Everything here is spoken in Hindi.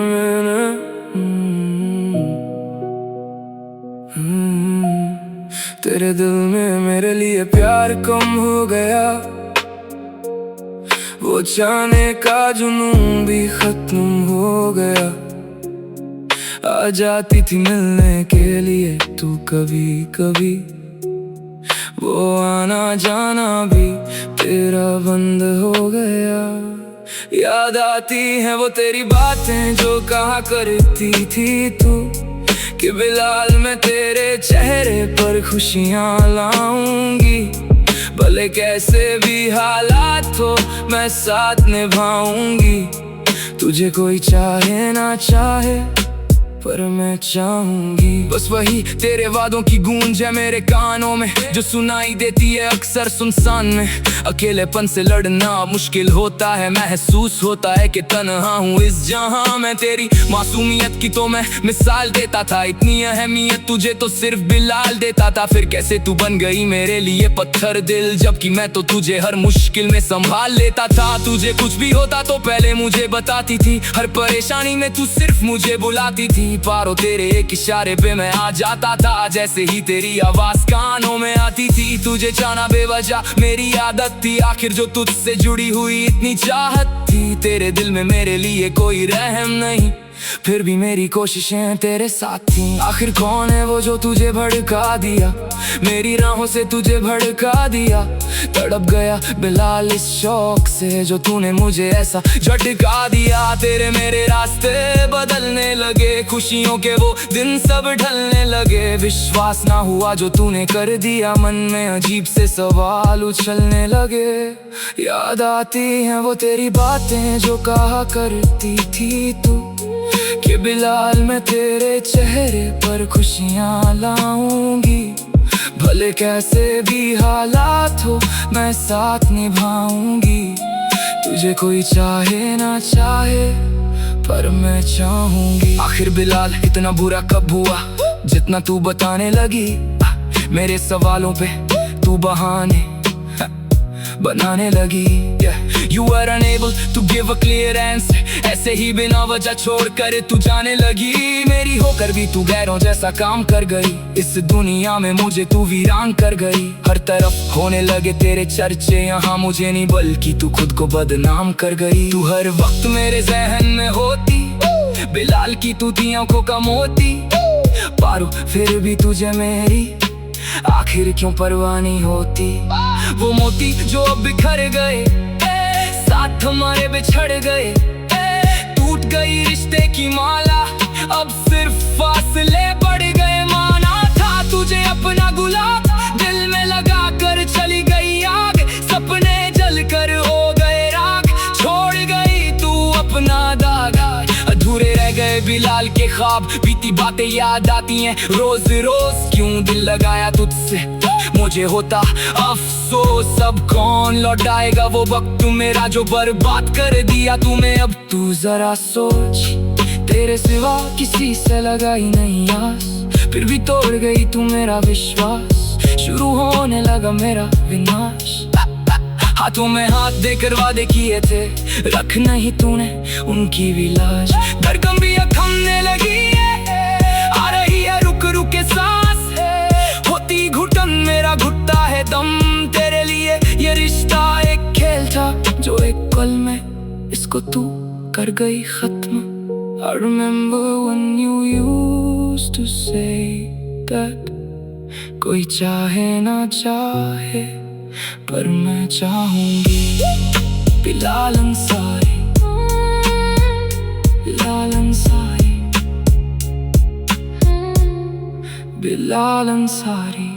मैंने तेरे दिल में मेरे लिए प्यार कम हो गया, वो जाने का जुनून भी खत्म हो गया। आ जाती थी मिलने के लिए तू कभी कभी, वो आना जाना भी तेरा बंद हो गया। याद आती है वो तेरी बातें जो कहा करती थी तू, कि बिलाल मैं तेरे चेहरे पर खुशियाँ लाऊंगी, भले कैसे भी हालात हो मैं साथ निभाऊंगी। तुझे कोई चाहे ना चाहे पर मैं चाहूंगी। बस वही तेरे वादों की गूंज है मेरे कानों में, जो सुनाई देती है अक्सर सुनसान में। अकेलेपन से लड़ना मुश्किल होता है, महसूस होता है कि तन्हा हूँ इस जहां में। तेरी मासूमियत की तो मैं मिसाल देता था, इतनी अहमियत तुझे तो सिर्फ बिलाल देता था। फिर कैसे तू बन गई मेरे लिए पत्थर दिल, जबकि मैं तो तुझे हर मुश्किल में संभाल लेता था। तुझे कुछ भी होता तो पहले मुझे बताती थी, हर परेशानी में तू सिर्फ मुझे बुलाती थी। पारो तेरे एक इशारे पे मैं आ जाता था, जैसे ही तेरी आवाज कानों में आती थी। तुझे जाना बेवजह मेरी आदत थी, आखिर जो तुझसे जुड़ी हुई इतनी चाहत थी। तेरे दिल में मेरे लिए कोई रहम नहीं, फिर भी मेरी कोशिशें तेरे साथ थी। आखिर कौन है वो जो तुझे भड़का दिया, मेरी राहों से तुझे भड़का दिया। तड़प गया बिलाल इस शौक से जो तूने मुझे ऐसा झटका दिया। तेरे मेरे रास्ते बदलने लगे, खुशियों के वो दिन सब ढलने लगे। विश्वास ना हुआ जो तूने कर दिया, मन में अजीब से सवाल उछलने लगे। याद आती हैं वो तेरी बातें जो कहा करती थी तू, कि बिलाल मैं तेरे चेहरे पर खुशियाँ लाऊंगी, भले कैसे भी हालात हो मैं साथ निभाऊंगी। तुझे कोई चाहे ना चाहे पर मैं चाहूंगी। आखिर बिलाल इतना बुरा कब हुआ जितना तू बताने लगी, मेरे सवालों पे तू बहाने बनाने लगी। You were unable to give a clear answer, ऐसे ही बिना वजह छोड़कर तू जाने लगी। मेरी होकर भी तू गैरों जैसा काम कर गई, इस दुनिया में मुझे तू वीरान कर गई। हर तरफ होने लगे तेरे चर्चे, यहाँ मुझे नहीं बल्कि तू खुद को बदनाम कर गई। तू हर वक्त मेरे जहन में होती, बिलाल की तू थी आंखों का मोती। पारो फिर भी तुझे मेरी आखिर क्यों परवाह नहीं होती। वो मोती जो अब बिखर गए, साथ हमारे बिछड़ गए। टूट गई रिश्ते की माला, अब सिर्फ फासले बढ़ गए। माना था तुझे अपना गुलाब, दिल में लगा कर चली गई आग। सपने जल कर हो गए राख, छोड़ गई तू अपना दाग। अधूरे रह गए बिलाल के ख्वाब, बीती बातें याद आती हैं रोज रोज। क्यों दिल लगाया तुझसे मुझे होता अफसोस, अब कौन लौटाएगा वो वक्त मेरा जो बर्बाद कर दिया तूने। अब तू जरा सोच, तेरे सिवा किसी से लगाई नहीं आस, फिर भी तोड़ गई तू मेरा विश्वास। शुरू होने लगा मेरा विनाश, हाथों में हाथ देकर वादे किए थे, रख नहीं तूने उनकी भी लाज। धड़कन भी अब थमने लगी है, आ रही है रुक रुक के सांस है। होती घुटन मेरा घुटता है दम, तेरे लिए ये रिश्ता एक खेल था जो एक पल में इसको तू कर गई खत्म। I remember when you used to say that कोई चाहे ना चाहे पर मैं चाहूंगी। बिलाल अंसारी, बिलाल अंसारी, बिलाल अंसारी।